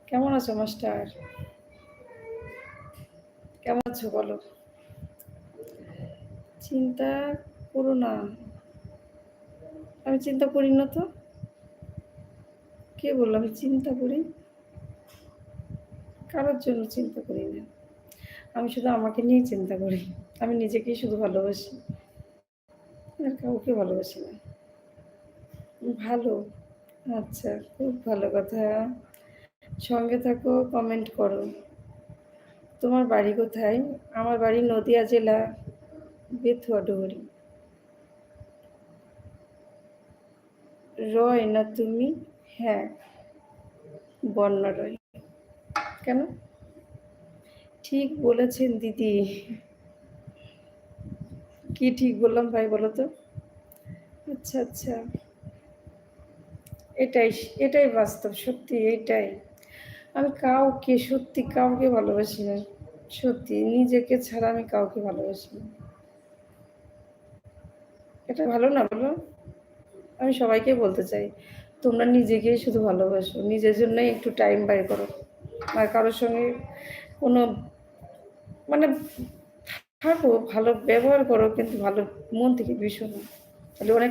কেমন আছো মাস্টার? কেমন আছো বলো? চিন্তা করো না। আমি চিন্তা করি না তো। কে বললো আমি চিন্তা করি? কারোর জন্য চিন্তা করি না। আমি শুধু আমাকে নিয়ে চিন্তা করি। আমি নিজেকেই শুধু ভালোবাসি, আর কাউকে ভালোবাসি না। ভালো। আচ্ছা, খুব ভালো কথা। সঙ্গে থাকো, কমেন্ট করো। তোমার বাড়ি কোথায়? আমার বাড়ি নদিয়া জেলা, বেথুয়া ডুবুরি। রয় না তুমি? হ্যাঁ, বন্যা রয়। কেন? ঠিক বলেছেন দিদি। কি ঠিক বললাম ভাই বলো তো? আচ্ছা আচ্ছা, এটাই এটাই বাস্তব, সত্যি এটাই। আমি কাউকে, সত্যি কাউকে ভালোবাসি না। সত্যি নিজেকে ছাড়া আমি কাউকে ভালোবাসি না। এটা ভালো না বলো? আমি সবাইকে বলতে চাই, তোমরা নিজেকেই শুধু ভালোবাসো, নিজের জন্যই একটু টাইম বের করো। আর কারোর সঙ্গে কোনো মানে থাকো, ভালো ব্যবহার করো, কিন্তু ভালো মন থেকে ভীষণ, তাহলে অনেক